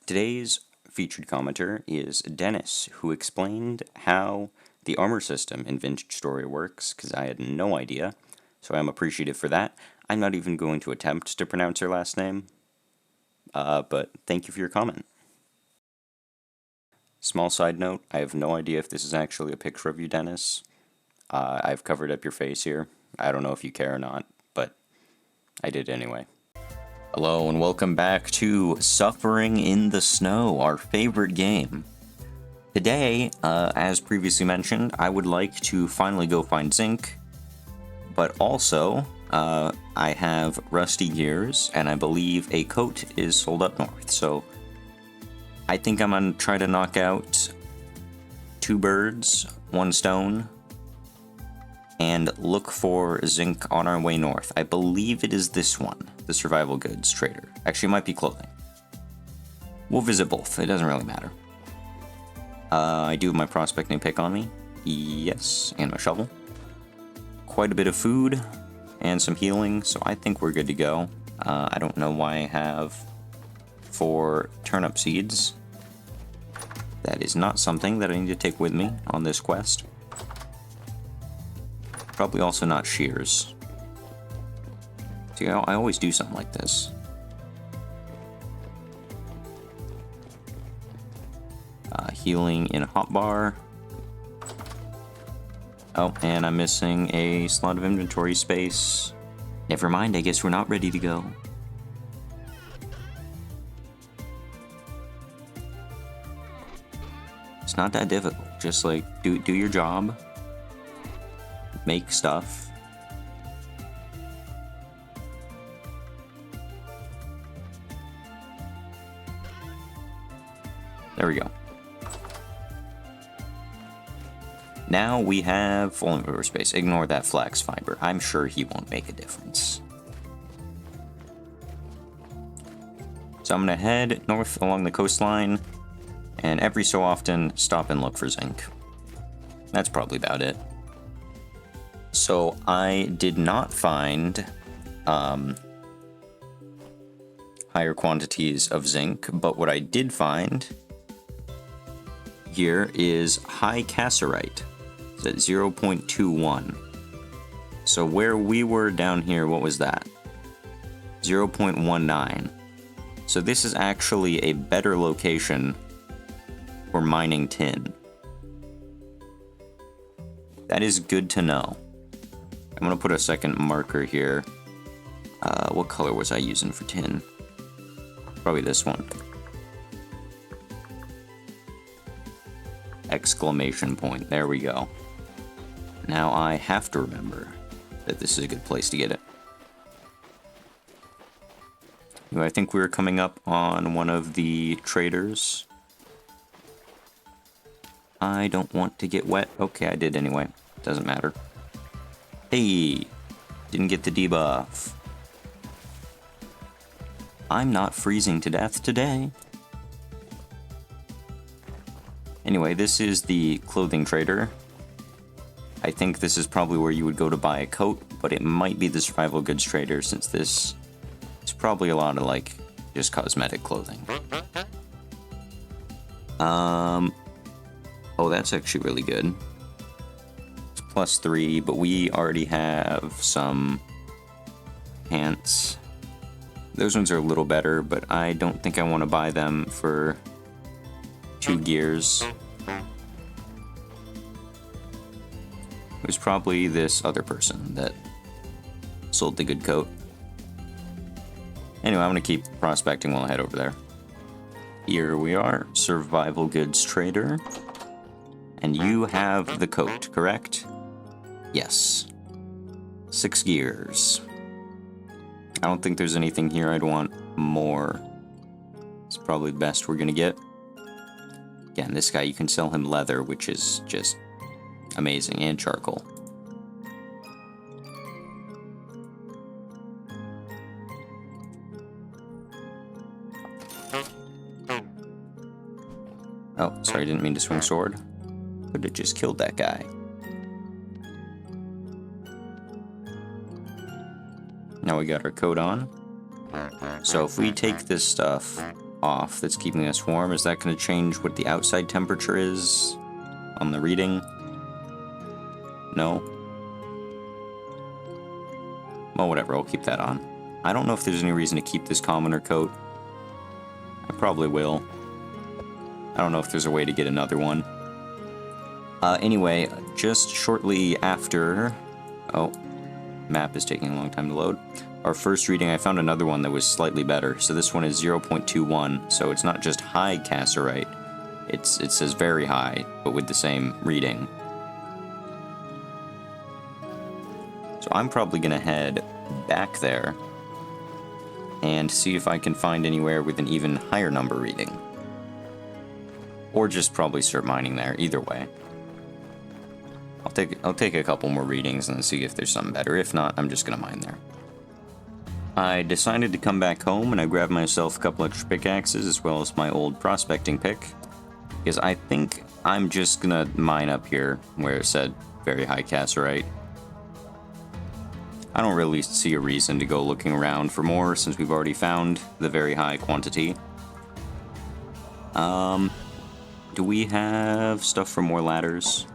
Today's featured commenter is Dennis, who explained how the armor system in Vintage Story works, because I had no idea, so I'm appreciative for that. I'm not even going to attempt to pronounce her last name, but thank you for your comment. Small side note, I have no idea if this is actually a picture of you, Dennis. I've covered up your face here. I don't know if you care or not, but I did anyway. Hello and welcome back to Suffering in the Snow, our favorite game. Today, as previously mentioned, I would like to finally go find zinc, but also, I have rusty gears, and I believe a coat is sold up north, so I think I'm gonna try to knock out 2 birds, 1 stone, and look for zinc on our way north. I believe it is this one, the survival goods trader. Actually, it might be clothing. We'll visit both, it doesn't really matter. I do have my prospecting pick on me. Yes, and my shovel. Quite a bit of food, and some healing, so I think we're good to go. I don't know why I have 4 turnip seeds. That is not something that I need to take with me on this quest. Probably also not shears. See, I always do something like this. Healing in a hotbar. Oh, and I'm missing a slot of inventory space. Never mind, I guess we're not ready to go. It's not that difficult. Just like, do your job. Make stuff. There we go. Now we have full inventory space. Ignore that flax fiber. I'm sure he won't make a difference. So I'm gonna head north along the coastline, and every so often stop and look for zinc. That's probably about it. So I did not find higher quantities of zinc, but what I did find here is high cassiterite. It's at 0.21. So where we were down here, what was that? 0.19. So this is actually a better location for mining tin. That is good to know. I'm gonna put a second marker here. What color was I using for tin? Probably this one. Exclamation point. There we go. Now I have to remember that this is a good place to get it. I think we were coming up on one of the traders. I don't want to get wet. Okay, I did anyway. Doesn't matter. Hey, didn't get the debuff. I'm not freezing to death today. Anyway, this is the clothing trader. I think this is probably where you would go to buy a coat, but it might be the survival goods trader since this is probably a lot of like just cosmetic clothing. Oh, that's actually really good. It's +3, but we already have some pants. Those ones are a little better, but I don't think I want to buy them for 2 gears. It was probably this other person that sold the good coat. Anyway, I'm gonna keep prospecting while I head over there. Here we are, survival goods trader. And you have the coat, correct? Yes. 6 gears. I don't think there's anything here I'd want more. It's probably the best we're gonna get. Again, this guy, you can sell him leather, which is just amazing, and charcoal. Oh, sorry, didn't mean to swing sword. Could have just killed that guy. Now we got our coat on. So if we take this stuff off that's keeping us warm. Is that going to change what the outside temperature is on the reading? No? Well, whatever, I'll keep that on. I don't know if there's any reason to keep this commoner coat. I probably will. I don't know if there's a way to get another one. Anyway, just shortly after... Oh, map is taking a long time to load. Our first reading, I found another one that was slightly better. So this one is 0.21, so it's not just high cassiterite. It says very high, but with the same reading. So I'm probably going to head back there and see if I can find anywhere with an even higher number reading. Or just probably start mining there, either way. I'll take a couple more readings and see if there's something better. If not, I'm just gonna mine there. I decided to come back home and I grabbed myself a couple extra pickaxes as well as my old prospecting pick. Because I think I'm just gonna mine up here where it said very high cassiterite. I don't really see a reason to go looking around for more since we've already found the very high quantity. Do we have stuff for more ladders?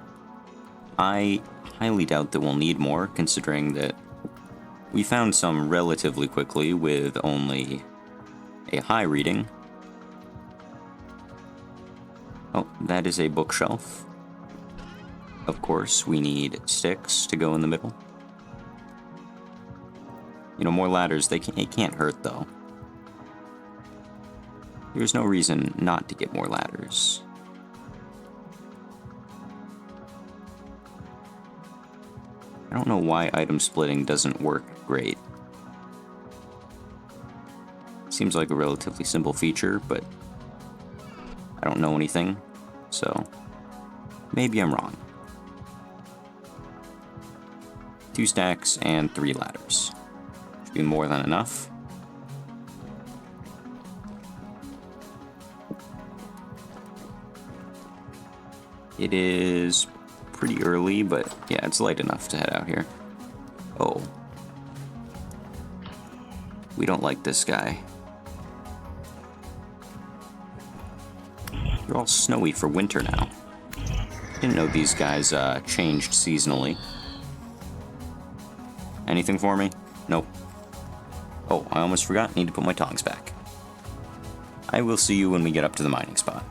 I highly doubt that we'll need more, considering that we found some relatively quickly with only a high reading. Oh, that is a bookshelf. Of course, we need sticks to go in the middle. You know, more ladders, it can't hurt, though. There's no reason not to get more ladders. I don't know why item splitting doesn't work great. Seems like a relatively simple feature, but I don't know anything, so maybe I'm wrong. 2 stacks and 3 ladders. Should be more than enough. It is pretty early, but yeah, it's light enough to head out here. Oh. We don't like this guy. They're all snowy for winter now. Didn't know these guys changed seasonally. Anything for me? Nope. Oh, I almost forgot. Need to put my tongs back. I will see you when we get up to the mining spot.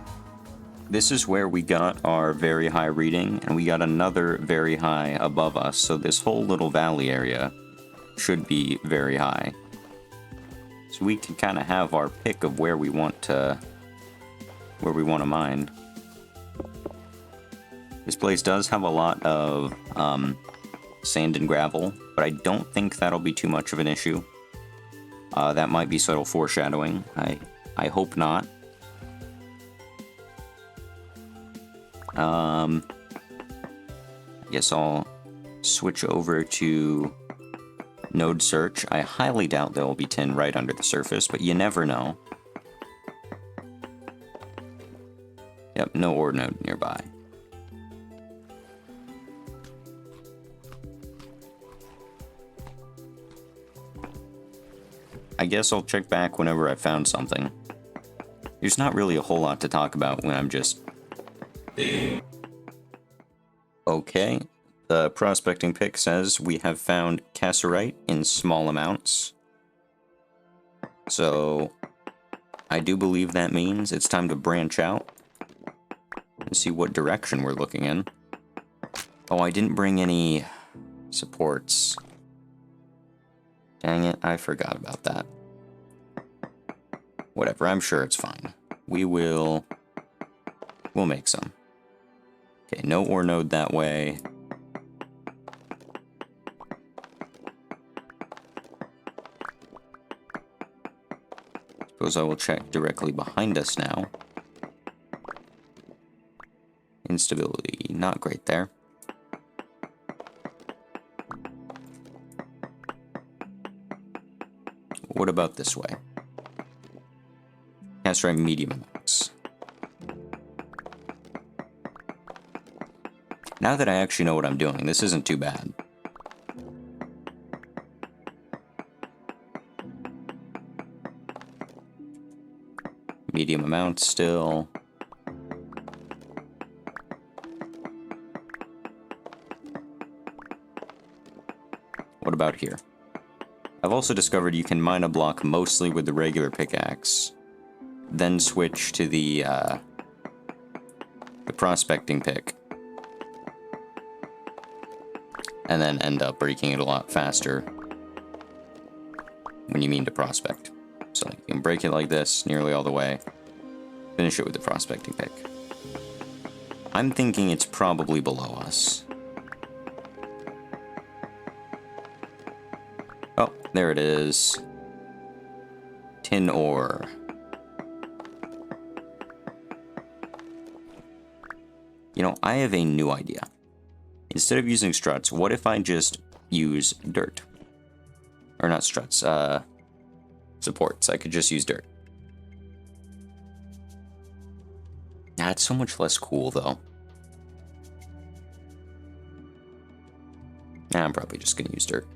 This is where we got our very high reading, and we got another very high above us, so this whole little valley area should be very high. So we can kind of have our pick of where we want to mine. This place does have a lot of sand and gravel, but I don't think that'll be too much of an issue. That might be subtle foreshadowing. I hope not. I guess I'll switch over to node search. I highly doubt there will be tin right under the surface, but you never know. Yep, no ore node nearby. I guess I'll check back whenever I've found something. There's not really a whole lot to talk about when I'm just... Okay, the prospecting pick says we have found cassiterite in small amounts. So, I do believe that means it's time to branch out and see what direction we're looking in. Oh, I didn't bring any supports. Dang it, I forgot about that. Whatever, I'm sure it's fine. We'll make some. Okay, no ore node that way. Suppose I will check directly behind us now. Instability, not great there. What about this way? Cassiterite medium amounts. Now that I actually know what I'm doing, this isn't too bad. medium amounts still. What about here? I've also discovered you can mine a block mostly with the regular pickaxe, then switch to the prospecting pick, and then end up breaking it a lot faster when you mean to prospect. So you can break it like this nearly all the way, finish it with the prospecting pick. I'm thinking it's probably below us. Oh, there it is. Tin ore. You know, I have a new idea. Instead of using struts, what if I just use dirt? Or not struts, supports. I could just use dirt. That's so much less cool, though. Nah, I'm probably just gonna use dirt.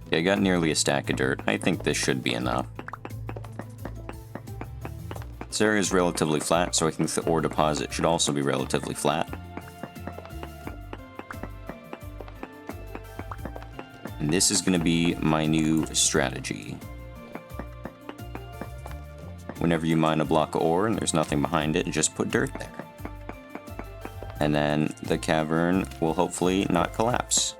Okay, I got nearly a stack of dirt. I think this should be enough. This area is relatively flat, so I think the ore deposit should also be relatively flat. And this is going to be my new strategy. Whenever you mine a block of ore and there's nothing behind it, just put dirt there. And then the cavern will hopefully not collapse.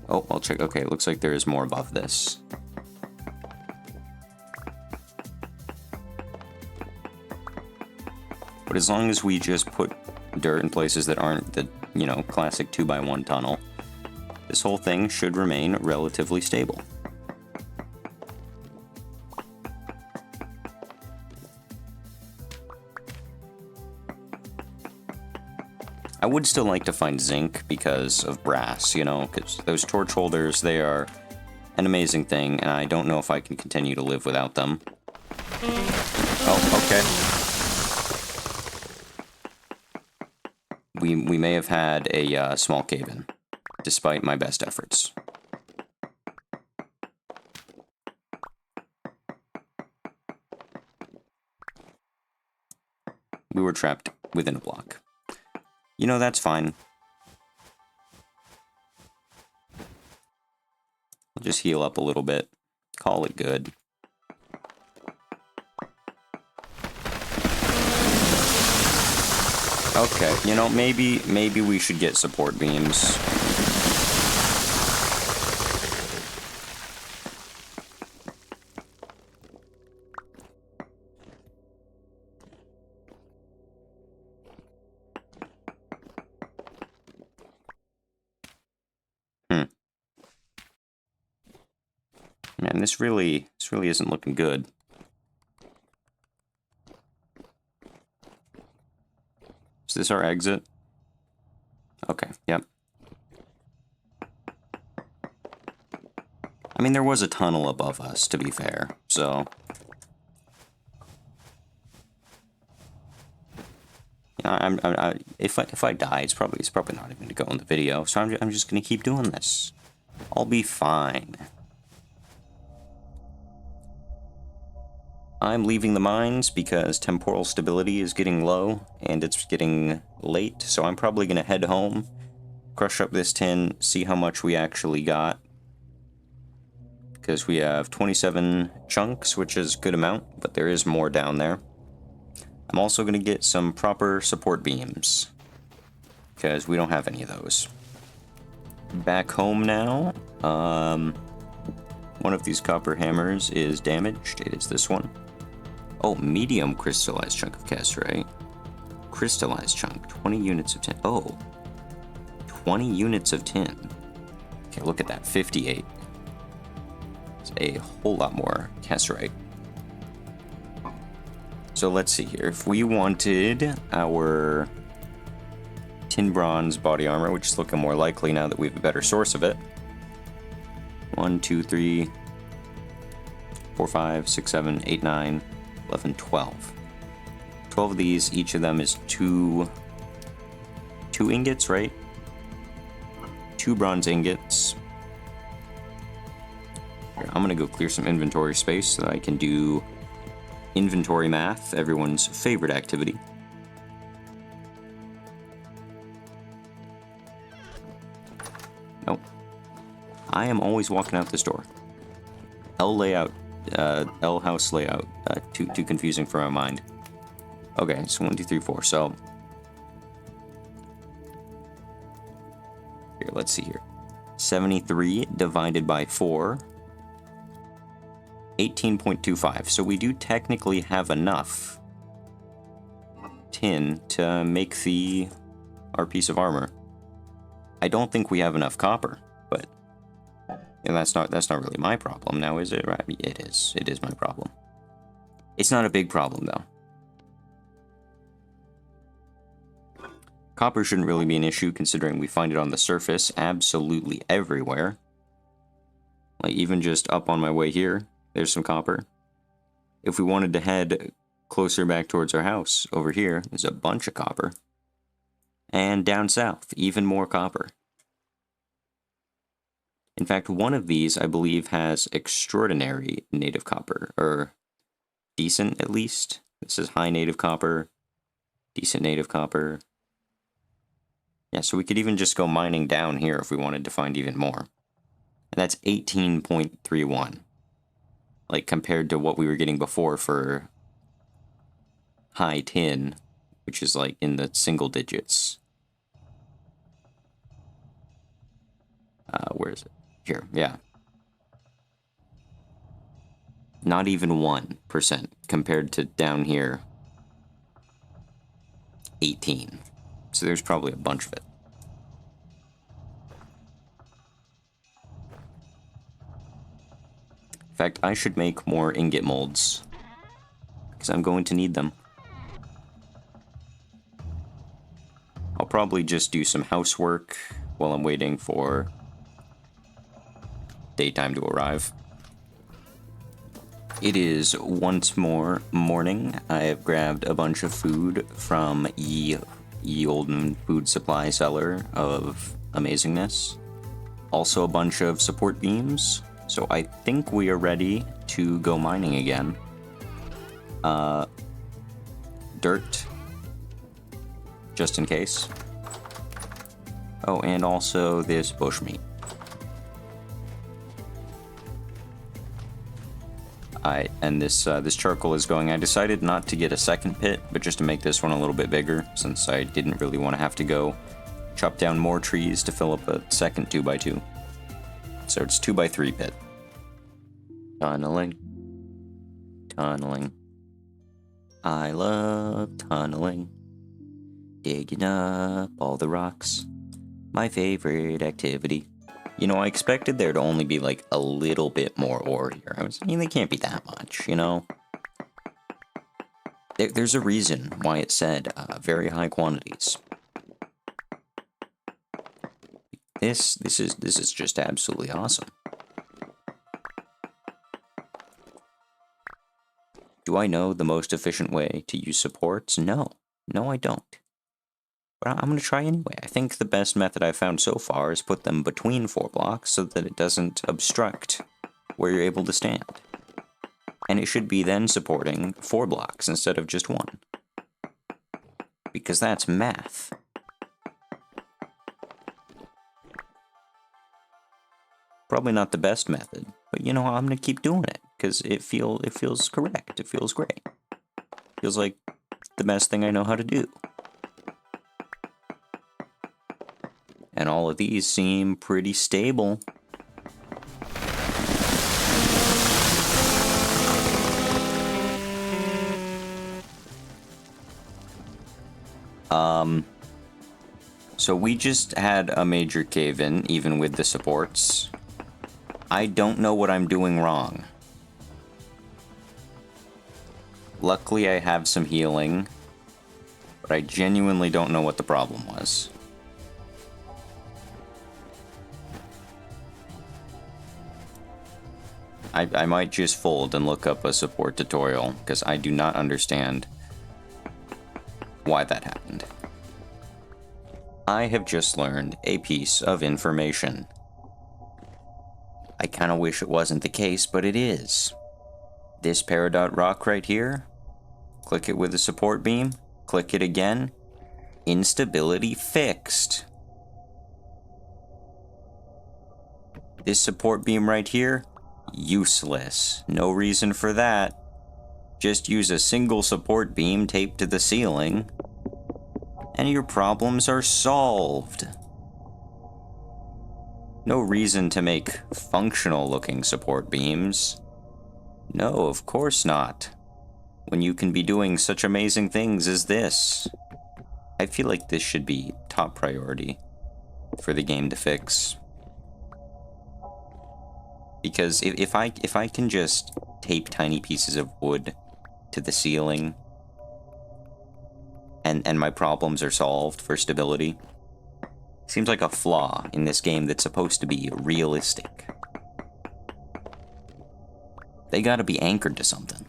Oh, I'll check. Okay, it looks like there is more above this. But as long as we just put dirt in places that aren't the, you know, classic 2x1 tunnel, this whole thing should remain relatively stable. I would still like to find zinc because of brass, you know, because those torch holders, they are an amazing thing, and I don't know if I can continue to live without them. Oh, okay. We may have had a small cave-in, despite my best efforts. We were trapped within a block. You know, that's fine. We'll just heal up a little bit. Call it good. Okay, you know, maybe we should get support beams. Man, this really isn't looking good. Is this our exit? Okay, yep. I mean, there was a tunnel above us, to be fair, so... Yeah, if I die, it's probably not even going to go in the video, so I'm just going to keep doing this. I'll be fine. I'm leaving the mines because temporal stability is getting low and it's getting late, so I'm probably going to head home, crush up this tin, see how much we actually got. Because we have 27 chunks, which is a good amount, but there is more down there. I'm also going to get some proper support beams, because we don't have any of those. Back home now, one of these copper hammers is damaged. It is this one. Oh, medium crystallized chunk of casterite. Crystallized chunk, 20 units of tin. Oh, 20 units of tin. Okay, look at that, 58. It's a whole lot more casterite. So let's see here. If we wanted our tin bronze body armor, which is looking more likely now that we have a better source of it. 1, 2, 3, 4, 5, 6, 7, 8, 9, 11, 12. 12 of these, each of them is two ingots, right? 2 bronze ingots. Here, I'm gonna go clear some inventory space so that I can do inventory math, everyone's favorite activity. Nope. I am always walking out this door. L layout, L house layout, too confusing for my mind. Okay, so 1, 2, 3, 4. So here, let's see here. 73 divided by 4. 18.25. So we do technically have enough tin to make our piece of armor. I don't think we have enough copper, but that's not really my problem now, is it? Right? It is. It is my problem. It's not a big problem though. Copper shouldn't really be an issue considering we find it on the surface absolutely everywhere. Like even just up on my way here, there's some copper. If we wanted to head closer back towards our house, over here, there's a bunch of copper. And down south, even more copper. In fact, one of these, I believe, has extraordinary native copper, or decent at least. This is high native copper, decent native copper. Yeah, so we could even just go mining down here if we wanted to find even more. And that's 18.31. Like, compared to what we were getting before for high tin, which is, like, in the single digits. Where is it? Here, yeah. Not even 1% compared to down here, 18. So there's probably a bunch of it. In fact, I should make more ingot molds, because I'm going to need them. I'll probably just do some housework while I'm waiting for daytime to arrive. It is once more morning. I have grabbed a bunch of food from ye olden food supply seller of amazingness. Also a bunch of support beams. So I think we are ready to go mining again. Dirt, just in case. Oh, and also this bushmeat. And this charcoal is going. I decided not to get a second pit, but just to make this one a little bit bigger, since I didn't really want to have to go chop down more trees to fill up a second 2x2. So it's 2x3 pit. Tunneling. Tunneling. I love tunneling. Digging up all the rocks. My favorite activity. You know, I expected there to only be like a little bit more ore here. They can't be that much, you know? There's a reason why it said very high quantities. This is just absolutely awesome. Do I know the most efficient way to use supports? No. No, I don't. But I'm going to try anyway. I think the best method I've found so far is put them between 4 blocks so that it doesn't obstruct where you're able to stand. And it should be then supporting 4 blocks instead of just 1. Because that's math. Probably not the best method, but you know, I'm going to keep doing it because it feels correct. It feels great. Feels like the best thing I know how to do. And all of these seem pretty stable. So we just had a major cave-in, even with the supports. I don't know what I'm doing wrong. Luckily, I have some healing, but I genuinely don't know what the problem was. I might just fold and look up a support tutorial, because I do not understand why that happened. I have just learned a piece of information. I kind of wish it wasn't the case, but it is. This Peridot rock right here, click it with a support beam, click it again, instability fixed. This support beam right here, useless. No reason for that. Just use a single support beam taped to the ceiling, and your problems are solved. No reason to make functional looking support beams. No, of course not. When you can be doing such amazing things as this. I feel like this should be top priority for the game to fix. Because if I can just tape tiny pieces of wood to the ceiling and my problems are solved for stability, seems like a flaw in this game that's supposed to be realistic. They gotta be anchored to something.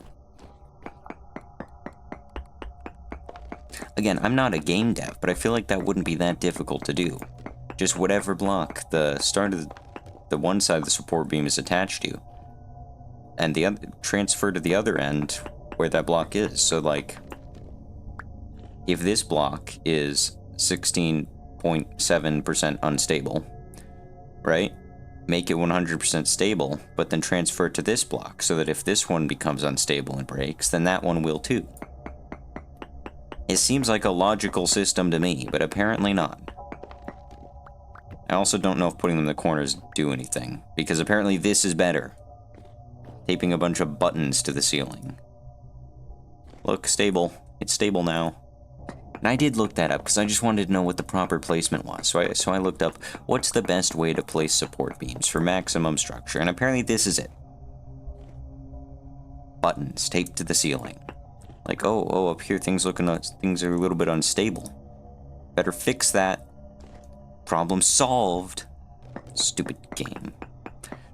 Again, I'm not a game dev, but I feel like that wouldn't be that difficult to do. Just whatever block the start of the one side of the support beam is attached to, and the other transfer to the other end where that block is. So like, if this block is 16.7% unstable, right? Make it 100% stable, but then transfer it to this block so that if this one becomes unstable and breaks, then that one will too. It seems like a logical system to me, but apparently not. I also don't know if putting them in the corners do anything, because apparently this is better. Taping a bunch of buttons to the ceiling. Look, stable. It's stable now. And I did look that up, because I just wanted to know what the proper placement was. So I looked up, what's the best way to place support beams for maximum structure, and apparently this is it. Buttons taped to the ceiling. Like, oh, up here things are a little bit unstable. Better fix that. Problem solved. Stupid game.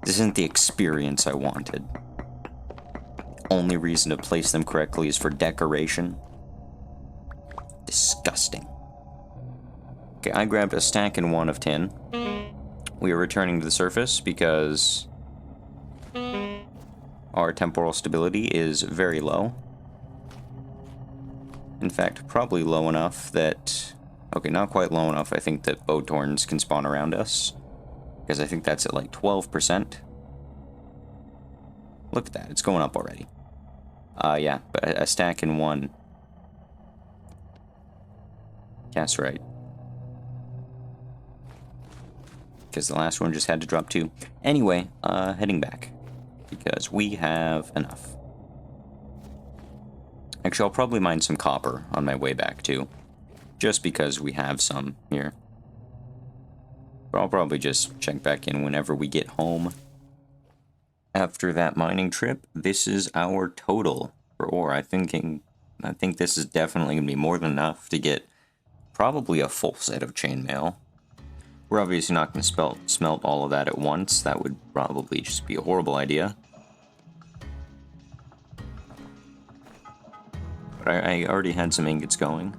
This isn't the experience I wanted. Only reason to place them correctly is for decoration. Disgusting. Okay, I grabbed a stack and one of tin. We are returning to the surface because our temporal stability is very low. In fact, probably low enough that... Okay, not quite low enough, I think, that Botorns can spawn around us. Because I think that's at like 12%. Look at that, it's going up already. Yeah, but a stack in one. That's right. Because the last one just had to drop 2. Anyway, heading back. Because we have enough. Actually, I'll probably mine some copper on my way back, too. Just because we have some here. But I'll probably just check back in whenever we get home. After that mining trip, this is our total for ore. I think this is definitely going to be more than enough to get probably a full set of chainmail. We're obviously not going to smelt all of that at once. That would probably just be a horrible idea. But I already had some ingots going.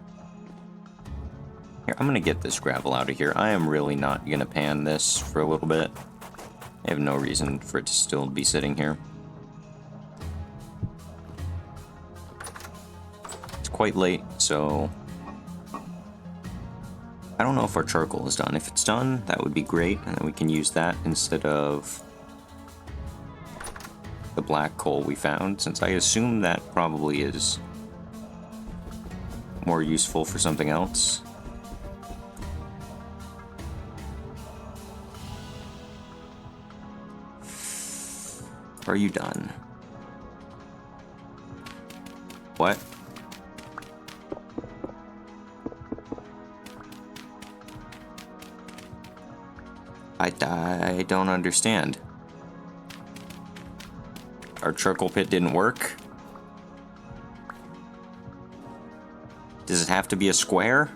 Here, I'm going to get this gravel out of here. I am really not going to pan this for a little bit. I have no reason for it to still be sitting here. It's quite late, so... I don't know if our charcoal is done. If it's done, that would be great, and then we can use that instead of the black coal we found, since I assume that probably is more useful for something else. Are you done? What? I don't understand. Our charcoal pit didn't work? Does it have to be a square?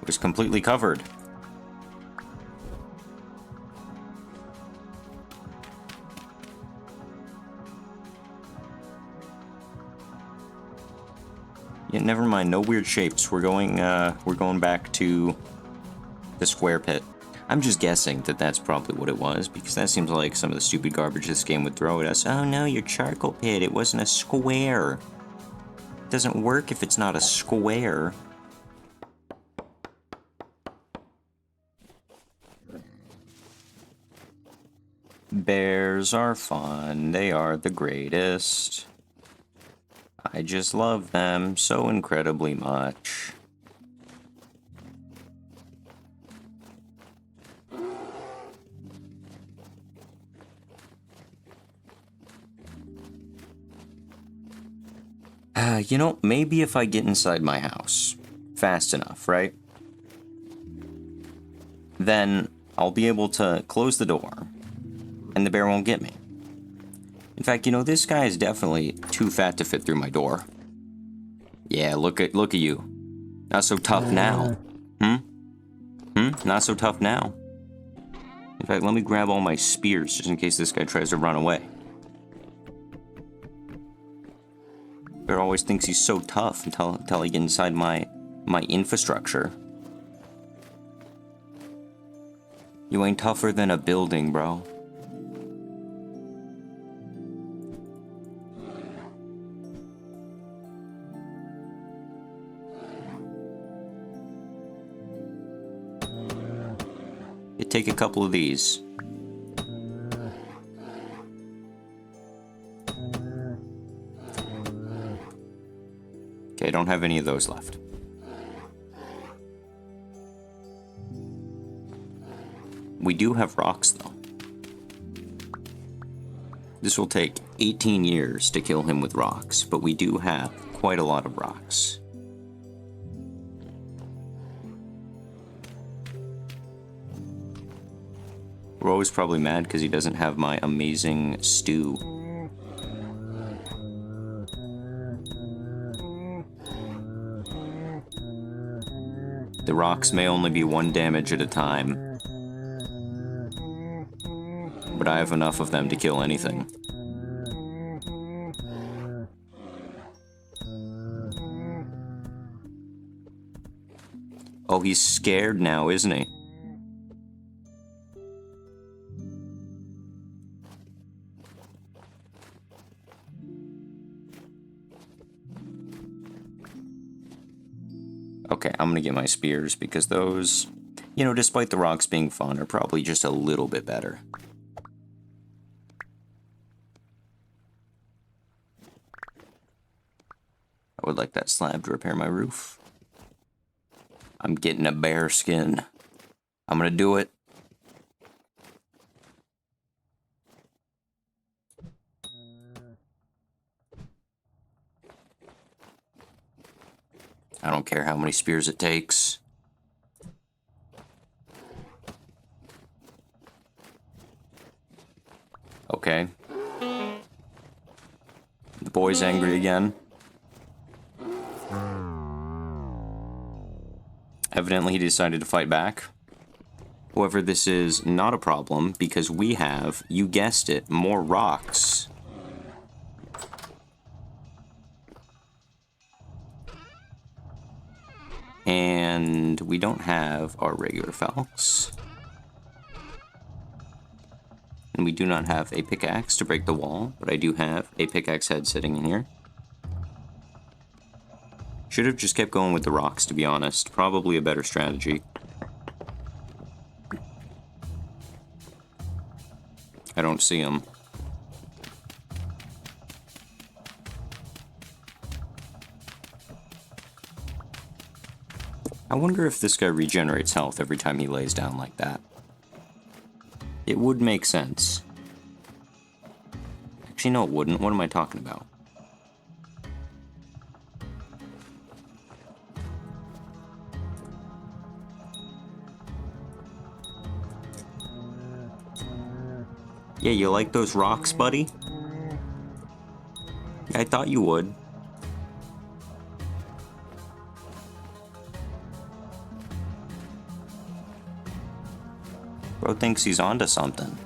It was completely covered. Yeah, never mind. No weird shapes. We're going back to the square pit. I'm just guessing that that's probably what it was, because that seems like some of the stupid garbage this game would throw at us. Oh no, your charcoal pit. It wasn't a square. It doesn't work if it's not a square. Bears are fun. They are the greatest. I just love them so incredibly much. You know, maybe if I get inside my house fast enough, right? Then I'll be able to close the door, and the bear won't get me. In fact, you know, this guy is definitely too fat to fit through my door. Yeah, look at you. Not so tough now. Not so tough now. In fact, let me grab all my spears just in case this guy tries to run away. Bear always thinks he's so tough until I get inside my infrastructure. You ain't tougher than a building, bro. You take a couple of these. Okay, I don't have any of those left. We do have rocks, though. This will take 18 years to kill him with rocks, but we do have quite a lot of rocks. We're always probably mad because he doesn't have my amazing stew. The rocks may only be 1 damage at a time, but I have enough of them to kill anything. Oh, he's scared now, isn't he? Okay, I'm gonna get my spears because those, you know, despite the rocks being fun, are probably just a little bit better. I would like that slab to repair my roof. I'm getting a bear skin. I'm gonna do it. I don't care how many spears it takes. Okay. The boy's angry again. Evidently he decided to fight back. However, this is not a problem because we have, you guessed it, more rocks. And we don't have our regular falcons. And we do not have a pickaxe to break the wall, but I do have a pickaxe head sitting in here. Should have just kept going with the rocks, to be honest. Probably a better strategy. I don't see him. I wonder if this guy regenerates health every time he lays down like that. It would make sense. Actually, no, it wouldn't. What am I talking about? Yeah, you like those rocks, buddy? Yeah, I thought you would. Bro thinks he's onto something.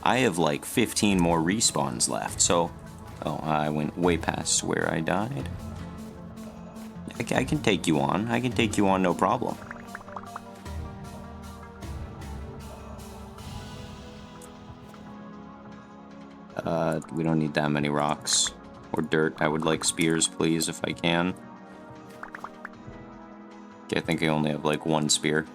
I have like 15 more respawns left, so Oh, I went way past where I died. I can take you on. I can take you on, no problem. We don't need that many rocks. Or dirt. I would like spears, please, if I can. Okay, I think I only have, like, one spear.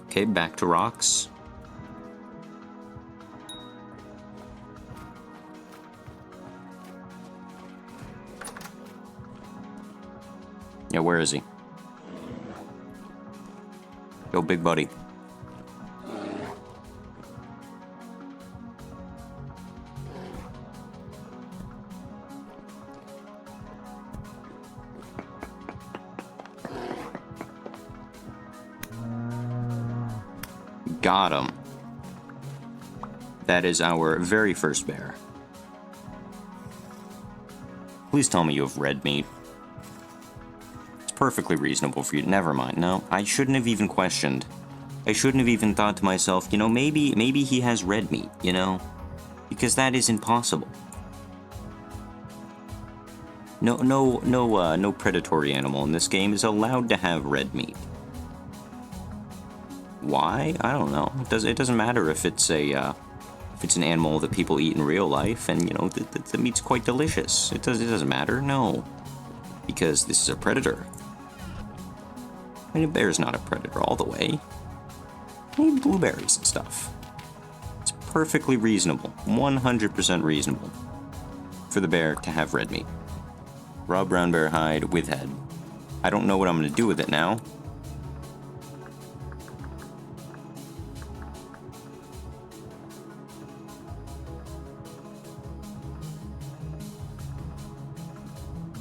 Okay, back to rocks. Yeah, where is he? Yo, big buddy. Got him. That is our very first bear. Please tell me you have red meat. It's perfectly reasonable for you. Never mind. No, I shouldn't have even questioned. I shouldn't have even thought to myself, you know, maybe he has red meat, you know? Because that is impossible. No predatory animal in this game is allowed to have red meat. Why? I don't know. It doesn't matter if it's an animal that people eat in real life, and you know the meat's quite delicious. It doesn't matter. No, because this is a predator. I mean, a bear's not a predator all the way. I need blueberries and stuff. It's perfectly reasonable, 100% reasonable, for the bear to have red meat. Raw brown bear hide with head. I don't know what I'm going to do with it now.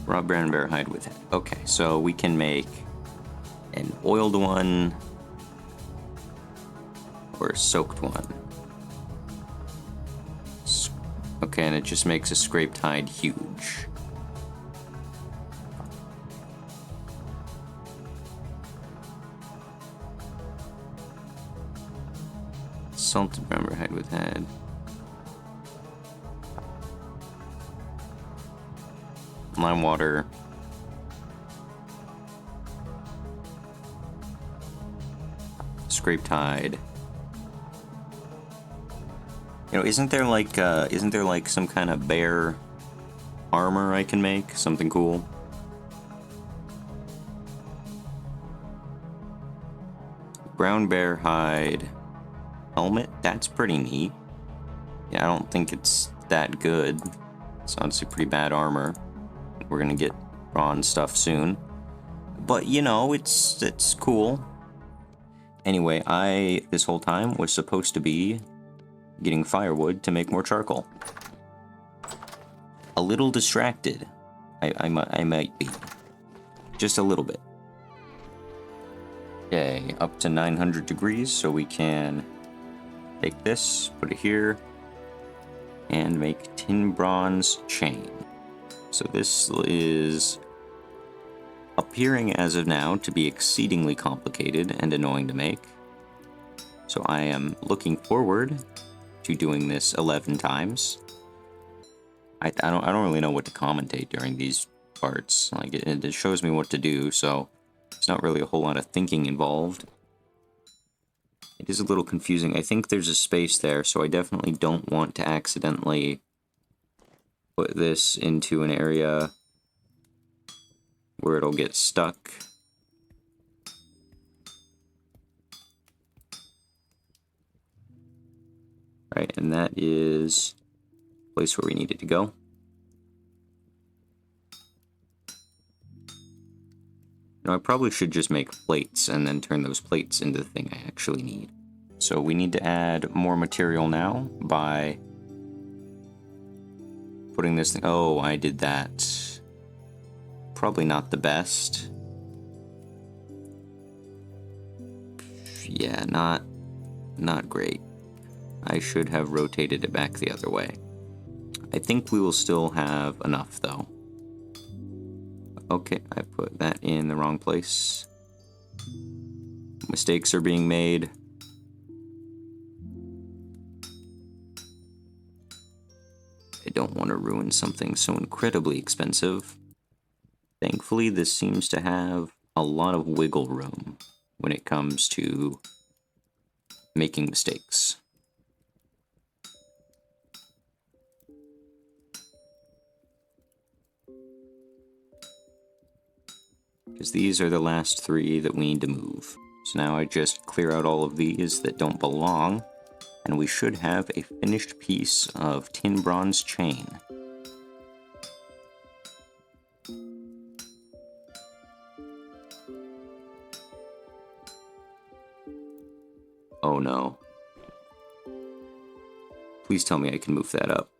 Raw brown bear hide with head. Okay, so we can make an oiled one or a soaked one. Okay, and it just makes a scraped hide huge. Salted brown bear hide with head. Lime water. Scraped hide. You know, isn't there like some kind of bear armor I can make? Something cool? Brown bear hide helmet? That's pretty neat. Yeah, I don't think it's that good. It's honestly pretty bad armor. We're gonna get bronze stuff soon. But, you know, it's cool. Anyway, I, this whole time, was supposed to be getting firewood to make more charcoal. A little distracted. I might be. Just a little bit. Okay, up to 900 degrees, so we can take this, put it here, and make tin bronze chain. So this is appearing as of now to be exceedingly complicated and annoying to make. So I am looking forward to doing this 11 times. I don't really know what to commentate during these parts. Like it shows me what to do, so it's not really a whole lot of thinking involved. It is a little confusing. I think there's a space there, so I definitely don't want to accidentally put this into an area where it'll get stuck. Right, and that is the place where we need it to go. Now I probably should just make plates and then turn those plates into the thing I actually need. So we need to add more material now by putting this thing. Oh, I did that. Probably not the best. Yeah, not great. I should have rotated it back the other way. I think we will still have enough, though. Okay, I put that in the wrong place. Mistakes are being made. I don't want to ruin something so incredibly expensive. Thankfully, this seems to have a lot of wiggle room when it comes to making mistakes. Because these are the last 3 that we need to move. So now I just clear out all of these that don't belong, and we should have a finished piece of tin bronze chain. Oh no. Please tell me I can move that up.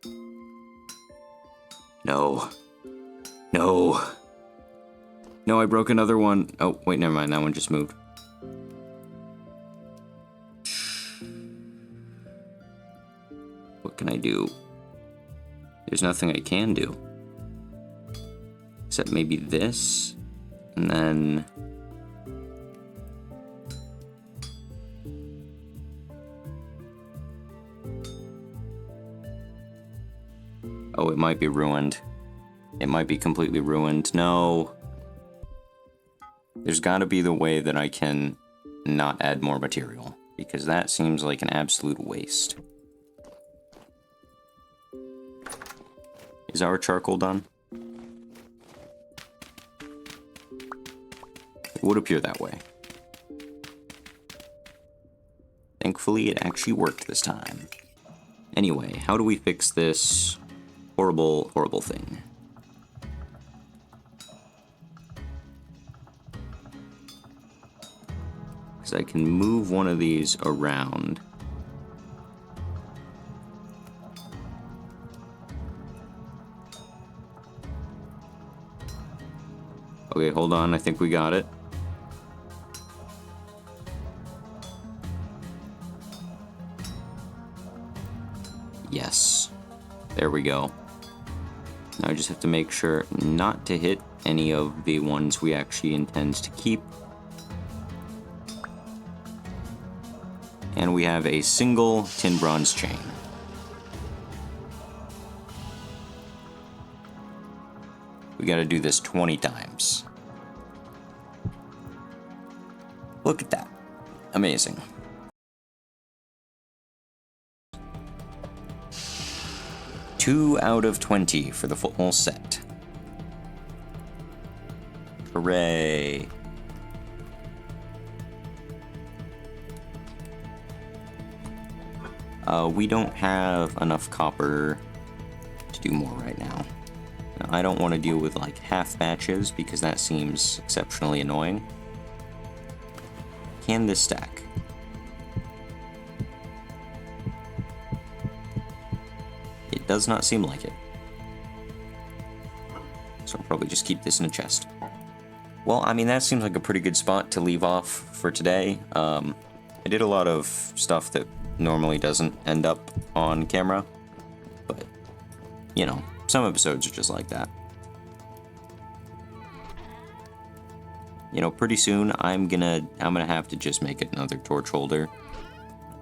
No. No. No, I broke another one. Oh, wait, never mind. That one just moved. What can I do? There's nothing I can do. Except maybe this. And then... oh, it might be ruined. It might be completely ruined. No. There's gotta be the way that I can not add more material, because that seems like an absolute waste. Is our charcoal done? It would appear that way. Thankfully, it actually worked this time. Anyway, how do we fix this horrible, horrible thing? Because I can move one of these around. Okay, hold on, I think we got it. Yes. There we go. Now I just have to make sure not to hit any of the ones we actually intend to keep. And we have a single tin bronze chain. We gotta do this 20 times. Look at that. Amazing. Two out of 20 for the full set. Hooray. We don't have enough copper to do more right now. I don't want to deal with like half batches because that seems exceptionally annoying. Can this stack? It does not seem like it. So I'll probably just keep this in a chest. Well, I mean, that seems like a pretty good spot to leave off for today. I did a lot of stuff that normally doesn't end up on camera, but, you know, some episodes are just like that. You know, pretty soon I'm gonna have to just make another torch holder.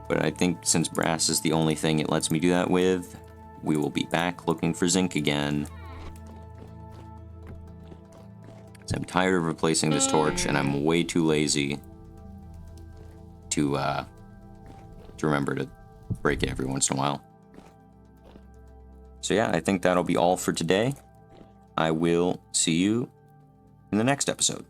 But I think since brass is the only thing it lets me do that with, we will be back looking for zinc again. So I'm tired of replacing this torch, and I'm way too lazy to remember to break it every once in a while. So yeah, I think that'll be all for today. I will see you in the next episode.